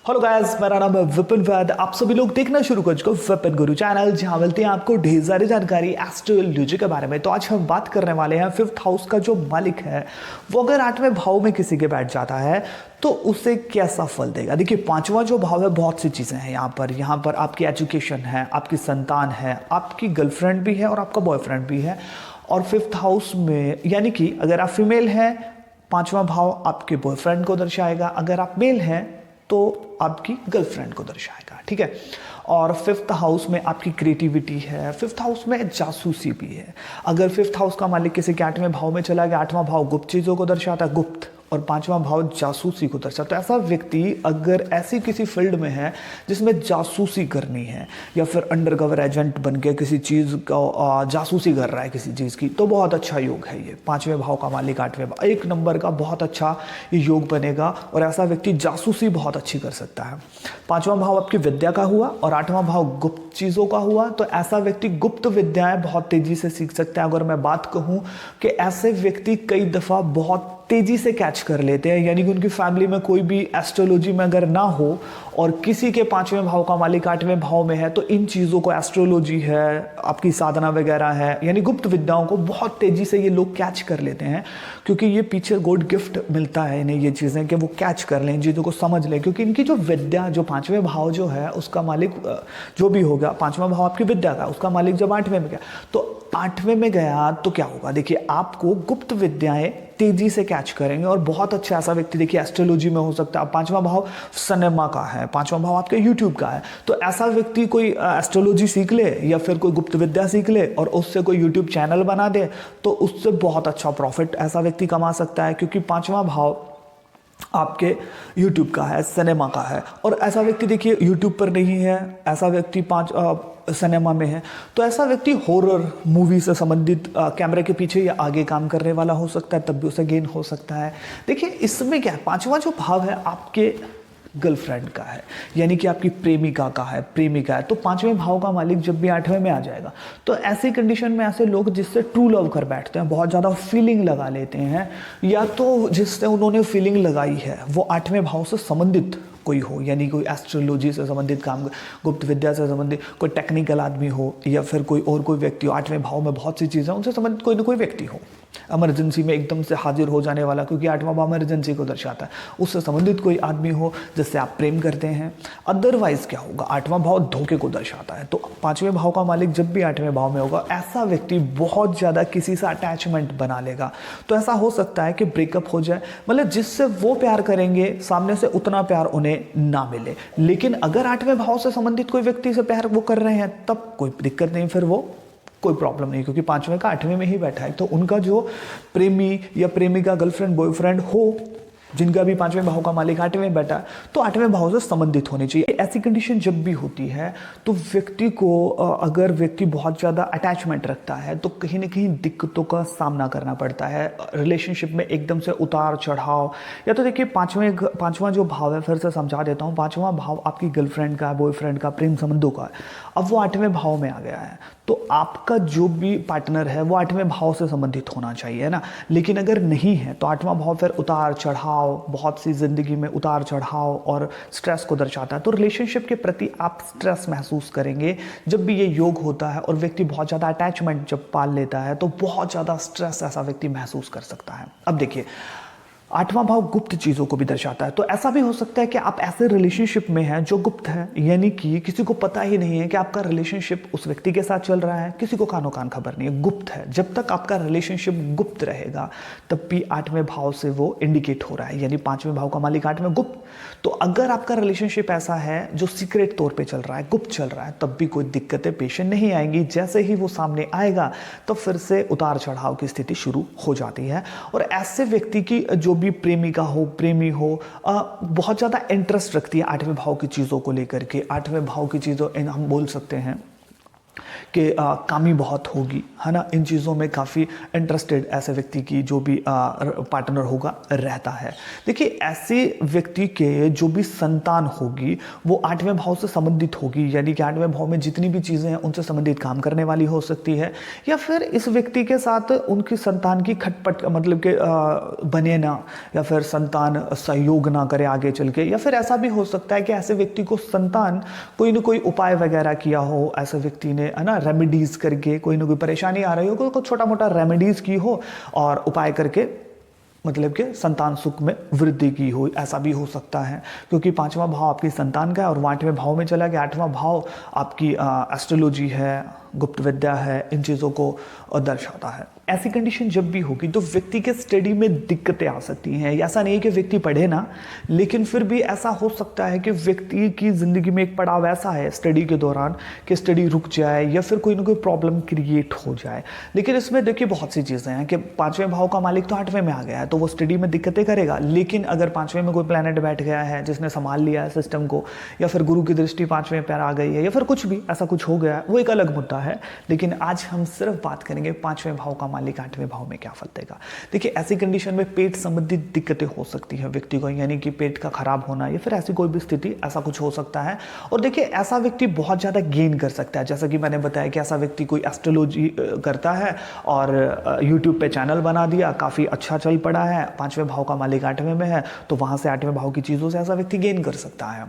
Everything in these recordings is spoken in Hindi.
हेलो गाइस, मेरा नाम है विपिन वैद। आप सभी लोग देखना शुरू कर चुके हो विपिन गुरु चैनल, जहां मिलती है आपको ढेर सारी जानकारी एस्ट्रोलॉजी के बारे में। तो आज हम बात करने वाले हैं फिफ्थ हाउस का जो मालिक है वो अगर 8वें भाव में किसी के बैठ जाता है तो उसे कैसा फल देगा। देखिए, 5वां जो भाव है बहुत सी चीज़ें हैं यहाँ पर आपकी एजुकेशन है, आपकी संतान है, आपकी गर्लफ्रेंड भी है और आपका बॉयफ्रेंड भी है। और फिफ्थ हाउस में यानी कि अगर आप फीमेल हैं 5वां भाव आपके बॉयफ्रेंड को दर्शाएगा, अगर आप मेल हैं तो आपकी गर्लफ्रेंड को दर्शाएगा। ठीक है। और फिफ्थ हाउस में आपकी क्रिएटिविटी है, फिफ्थ हाउस में जासूसी भी है। अगर फिफ्थ हाउस का मालिक किसी के 8वें भाव में चला गया, 8वां भाव गुप्त चीज़ों को दर्शाता है, गुप्त, और 5वां भाव जासूसी को दर्शाता है। तो ऐसा व्यक्ति अगर ऐसी किसी फील्ड में है जिसमें जासूसी करनी है या फिर अंडरकवर एजेंट बन के किसी चीज़ का जासूसी कर रहा है किसी चीज़ की, तो बहुत अच्छा योग है ये। 5वें भाव का मालिक 8वें भाव, एक नंबर का बहुत अच्छा ये योग बनेगा और ऐसा व्यक्ति जासूसी बहुत अच्छी कर सकता है। 5वां भाव आपकी विद्या का हुआ और 8वां भाव गुप्त चीज़ों का हुआ, तो ऐसा व्यक्ति गुप्त विद्याएं बहुत तेजी से सीख सकता है। अगर मैं बात कहूँ कि ऐसे व्यक्ति कई दफ़ा बहुत तेजी से कैच कर लेते हैं, यानी कि उनकी फैमिली में कोई भी एस्ट्रोलॉजी में अगर ना हो और किसी के 5वें भाव का मालिक 8वें भाव में है, तो इन चीज़ों को, एस्ट्रोलॉजी है, आपकी साधना वगैरह है, यानी गुप्त विद्याओं को बहुत तेजी से ये लोग कैच कर लेते हैं, क्योंकि ये पीछे गॉड गिफ्ट मिलता है इन्हें ये चीज़ें कि वो कैच कर लें, इन चीज़ों को समझ लें। क्योंकि इनकी जो विद्या, जो 5वें भाव जो है उसका मालिक जो भी होगा, 5वां भाव आपकी विद्या का, उसका मालिक जब 8वें में गया, तो 8वें में गया तो क्या होगा। देखिए, आपको गुप्त विद्याएं तेजी से कैच करेंगे और बहुत अच्छा ऐसा व्यक्ति, देखिए एस्ट्रोलॉजी में हो सकता है, 5वां भाव सिनेमा का है, 5वां भाव आपके यूट्यूब का है, तो ऐसा व्यक्ति कोई एस्ट्रोलॉजी सीख ले या फिर कोई गुप्त विद्या सीख ले और उससे कोई यूट्यूब चैनल बना दे, तो उससे बहुत अच्छा प्रॉफिट ऐसा व्यक्ति कमा सकता है। क्योंकि 5वां भाव आपके यूट्यूब का है, सिनेमा का है, और ऐसा व्यक्ति देखिए यूट्यूब पर नहीं है, ऐसा व्यक्ति सिनेमा में है, तो ऐसा व्यक्ति हॉरर मूवी से संबंधित कैमरे के पीछे या आगे काम करने वाला हो सकता है, तब भी उसे गेन हो सकता है। देखिए, इसमें क्या है, 5वां जो भाव है आपके गर्लफ्रेंड का है, यानी कि आपकी प्रेमिका का है, प्रेमिका है, तो 5वें भाव का मालिक जब भी 8वें में आ जाएगा, तो ऐसी कंडीशन में ऐसे लोग जिससे ट्रू लव कर बैठते हैं, बहुत ज़्यादा फीलिंग लगा लेते हैं, या तो जिससे उन्होंने फीलिंग लगाई है वो 8वें भाव से संबंधित कोई हो, यानी कोई एस्ट्रोलॉजी से संबंधित काम, गुप्त विद्या से संबंधित कोई टेक्निकल आदमी हो, या फिर कोई और कोई व्यक्ति हो। 8वें भाव में बहुत सी चीज़ें उनसे संबंधित कोई ना कोई व्यक्ति हो, इमरजेंसी में एकदम से हाजिर हो जाने वाला, क्योंकि 8वां भाव इमरजेंसी को दर्शाता है, उससे संबंधित कोई आदमी हो जिससे आप प्रेम करते हैं। अदरवाइज क्या होगा, 8वां भाव धोखे को दर्शाता है, तो 5वें भाव का मालिक जब भी 8वें भाव में होगा, ऐसा व्यक्ति बहुत ज़्यादा किसी से अटैचमेंट बना लेगा। तो ऐसा हो सकता है कि ब्रेकअप हो जाए, मतलब जिससे वो प्यार करेंगे सामने से उतना प्यार उन्हें ना मिले। लेकिन अगर 8वें भाव से संबंधित कोई व्यक्ति से प्यार वो कर रहे हैं, तब कोई दिक्कत नहीं, फिर वो कोई प्रॉब्लम नहीं, क्योंकि 5वें का 8वें में ही बैठा है। तो उनका जो प्रेमी या प्रेमिका, गर्लफ्रेंड, बॉयफ्रेंड हो, जिनका भी 5वें भाव का मालिक 8वें बैठा, तो 8वें भाव से संबंधित होनी चाहिए। ऐसी कंडीशन जब भी होती है तो व्यक्ति को, अगर व्यक्ति बहुत ज़्यादा अटैचमेंट रखता है तो कहीं ना कहीं दिक्कतों का सामना करना पड़ता है रिलेशनशिप में, एकदम से उतार चढ़ाव। या तो देखिए, 5वां जो भाव है, फिर से समझा देता हूँ, 5वां भाव आपकी गर्लफ्रेंड का, बॉयफ्रेंड का, प्रेम संबंधों का है। अब वो 8वें भाव में आ गया है, तो आपका जो भी पार्टनर है वो 8वें भाव से संबंधित होना चाहिए, है ना। लेकिन अगर नहीं है तो 8वां भाव फिर उतार चढ़ाव, बहुत सी जिंदगी में उतार चढ़ाव और स्ट्रेस को दर्शाता है। तो रिलेशनशिप के प्रति आप स्ट्रेस महसूस करेंगे जब भी ये योग होता है, और व्यक्ति बहुत ज़्यादा अटैचमेंट जब पाल लेता है तो बहुत ज़्यादा स्ट्रेस ऐसा व्यक्ति महसूस कर सकता है। अब देखिए, 8वां भाव गुप्त चीज़ों को भी दर्शाता है, तो ऐसा भी हो सकता है कि आप ऐसे रिलेशनशिप में हैं जो गुप्त है, यानी कि किसी को पता ही नहीं है कि आपका रिलेशनशिप उस व्यक्ति के साथ चल रहा है, किसी को कानो कान खबर नहीं है, गुप्त है। जब तक आपका रिलेशनशिप गुप्त रहेगा तब भी 8वें भाव से वो इंडिकेट हो रहा है, यानी 5वें भाव का मालिक 8वें गुप्त। तो अगर आपका रिलेशनशिप ऐसा है जो सीक्रेट तौर पर चल रहा है, गुप्त चल रहा है, तब भी कोई दिक्कतें पेश नहीं आएंगी। जैसे ही वो सामने आएगा तो फिर से उतार चढ़ाव की स्थिति शुरू हो जाती है। और ऐसे व्यक्ति की जो भी प्रेमिका हो, प्रेमी हो, बहुत ज़्यादा इंटरेस्ट रखती है 8वें भाव की चीज़ों को लेकर के। 8वें भाव की चीज़ों हम बोल सकते हैं कि कामी बहुत होगी, है ना, इन चीज़ों में काफ़ी इंटरेस्टेड ऐसे व्यक्ति की जो भी पार्टनर होगा रहता है। देखिए ऐसे व्यक्ति के जो भी संतान होगी वो 8वें भाव से संबंधित होगी, यानी कि 8वें भाव में जितनी भी चीज़ें हैं उनसे संबंधित काम करने वाली हो सकती है, या फिर इस व्यक्ति के साथ उनकी संतान की खटपट मतलब कि बने ना, या फिर संतान सहयोग ना करे आगे चल के, या फिर ऐसा भी हो सकता है कि ऐसे व्यक्ति को संतान कोई ना कोई उपाय वगैरह किया हो, ऐसे व्यक्ति ने, है ना, रेमेडीज करके, कोई ना कोई परेशानी आ रही हो तो छोटा मोटा रेमेडीज की हो और उपाय करके मतलब कि संतान सुख में वृद्धि की हो, ऐसा भी हो सकता है। क्योंकि 5वां भाव आपकी संतान का है और 8वें भाव में चला गया। 8वां भाव आपकी एस्ट्रोलॉजी है, गुप्त विद्या है, इन चीज़ों को दर्शाता है। ऐसी कंडीशन जब भी होगी तो व्यक्ति के स्टडी में दिक्कतें आ सकती हैं। ऐसा नहीं है कि व्यक्ति पढ़े ना, लेकिन फिर भी ऐसा हो सकता है कि व्यक्ति की ज़िंदगी में एक पड़ाव ऐसा है स्टडी के दौरान कि स्टडी रुक जाए या फिर कोई ना कोई प्रॉब्लम क्रिएट हो जाए। लेकिन इसमें देखिए बहुत सी चीज़ें हैं कि 5वें भाव का मालिक तो 8वें में आ गया है तो वो स्टडी में दिक्कतें करेगा, लेकिन अगर 5वें में कोई प्लैनेट बैठ गया है जिसने संभाल लिया है सिस्टम को, या फिर गुरु की दृष्टि 5वें पर आ गई है, या फिर कुछ भी ऐसा कुछ हो गया है, वो एक अलग मुद्दा है। लेकिन आज हम सिर्फ बात करेंगे 5वें भाव का मालिक 8वें भाव में क्या फल देगा। देखिए ऐसी कंडीशन में पेट संबंधित दिक्कतें हो सकती है व्यक्ति को, यानी कि पेट का खराब होना या फिर ऐसी कोई भी स्थिति, ऐसा कुछ हो सकता है। और देखिए ऐसा व्यक्ति बहुत ज़्यादा गेन कर सकता है, जैसा कि मैंने बताया कि ऐसा व्यक्ति कोई एस्ट्रोलॉजी करता है और यूट्यूब पे चैनल बना दिया, काफ़ी अच्छा चल पड़ा है, 5वें भाव का मालिक 8वें में है तो वहाँ से 8वें भाव की चीज़ों से ऐसा व्यक्ति गेन कर सकता है।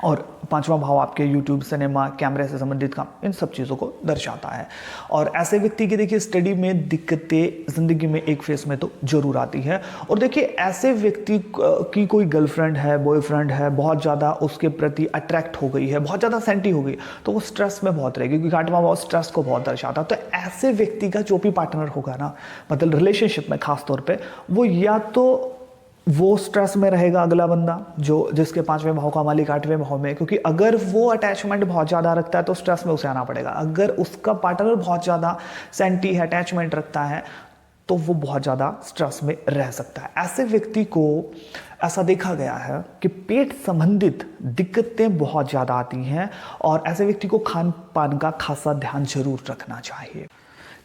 और 5वां भाव आपके यूट्यूब, सिनेमा, कैमरे से संबंधित काम, इन सब चीज़ों को दर्शाता है। और ऐसे व्यक्ति की देखिए स्टडी में दिक्कतें ज़िंदगी में एक फेस में तो जरूर आती है। और देखिए ऐसे व्यक्ति की कोई गर्लफ्रेंड है, बॉयफ्रेंड है, बहुत ज़्यादा उसके प्रति अट्रैक्ट हो गई है, बहुत ज़्यादा सेंटी हो गई, तो वो स्ट्रेस में बहुत रहेगी, क्योंकि 8वां भाव स्ट्रेस को बहुत दर्शाता है। तो ऐसे व्यक्ति का जो भी पार्टनर होगा ना, मतलब रिलेशनशिप में खास तौर पर, वो या तो वो स्ट्रेस में रहेगा अगला बंदा जो जिसके 5वें भाव का मालिक 8वें भाव में, क्योंकि अगर वो अटैचमेंट बहुत ज़्यादा रखता है तो स्ट्रेस में उसे आना पड़ेगा। अगर उसका पार्टनर बहुत ज़्यादा सेंटी है, अटैचमेंट रखता है, तो वो बहुत ज़्यादा स्ट्रेस में रह सकता है। ऐसे व्यक्ति को ऐसा देखा गया है कि पेट संबंधित दिक्कतें बहुत ज़्यादा आती हैं और ऐसे व्यक्ति को खान पान का खासा ध्यान जरूर रखना चाहिए।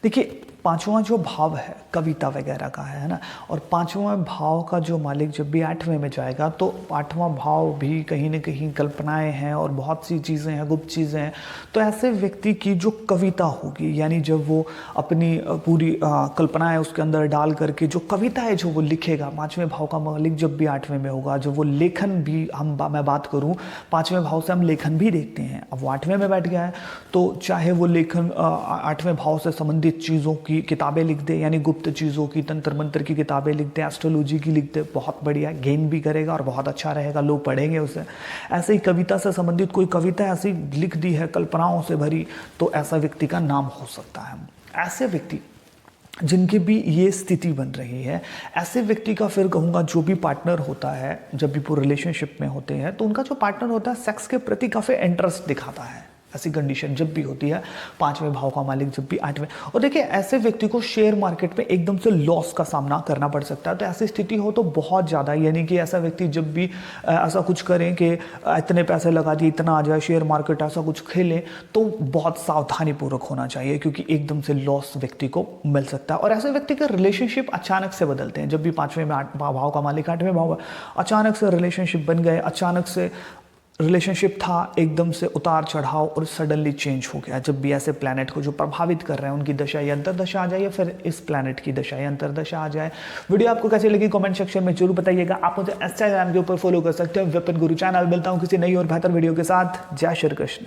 देखिए 5वां जो भाव है कविता वगैरह का है ना, और 5वां भाव का जो मालिक जब भी 8वें में जाएगा तो 8वां भाव भी कहीं ना कहीं कल्पनाएं हैं और बहुत सी चीज़ें हैं, गुप्त चीज़ें हैं। तो ऐसे व्यक्ति की जो कविता होगी, यानी जब वो अपनी पूरी कल्पनाएं उसके अंदर डाल करके जो कविता है जो वो लिखेगा, 5वें भाव का मालिक जब भी 8वें में होगा, जब वो लेखन भी मैं बात करूँ 5वें भाव से हम लेखन भी देखते हैं। अब वो 8वें में बैठ गया है तो चाहे वो लेखन 8वें भाव से संबंधित चीज़ों की किताबें लिख दे, यानी गुप्त चीज़ों की, तंत्र मंत्र की किताबें लिख दे, एस्ट्रोलॉजी की लिख दे, बहुत बढ़िया, गेन भी करेगा और बहुत अच्छा रहेगा, लोग पढ़ेंगे उसे। ऐसे ही कविता से संबंधित कोई कविता ऐसी लिख दी है कल्पनाओं से भरी, तो ऐसा व्यक्ति का नाम हो सकता है। ऐसे व्यक्ति जिनकी भी ये स्थिति बन रही है, ऐसे व्यक्ति का फिर कहूँगा जो भी पार्टनर होता है, जब भी वो रिलेशनशिप में होते हैं तो उनका जो पार्टनर होता है सेक्स के प्रति काफ़ी इंटरेस्ट दिखाता है। ऐसी कंडीशन जब भी होती है 5वें भाव का मालिक जब भी 8वें। और देखिए ऐसे व्यक्ति को शेयर मार्केट में एकदम से लॉस का सामना करना पड़ सकता है। तो ऐसी स्थिति हो तो बहुत ज़्यादा, यानी कि ऐसा व्यक्ति जब भी ऐसा कुछ करें कि इतने पैसे लगा दिए, इतना आ जाए, शेयर मार्केट ऐसा कुछ खेलें, तो बहुत सावधानीपूर्वक होना चाहिए, क्योंकि एकदम से लॉस व्यक्ति को मिल सकता है। और ऐसे व्यक्ति के रिलेशनशिप अचानक से बदलते हैं। जब भी 5वें भाव का मालिक 8वें भाव, अचानक से रिलेशनशिप बन गए, अचानक से रिलेशनशिप था, एकदम से उतार चढ़ाव और सडनली चेंज हो गया। जब भी ऐसे प्लैनेट को जो प्रभावित कर रहे हैं उनकी दशा या अंतरदशा आ जाए, या फिर इस प्लैनेट की दशा या अंतरदशा आ जाए। वीडियो आपको कैसी लगी कमेंट सेक्शन में जरूर बताइएगा। आप मुझे इंस्टाग्राम के ऊपर फॉलो कर सकते हैं, विपिन गुरु चैनल। मिलता हूं किसी नई और बेहतर वीडियो के साथ। जय श्री कृष्ण।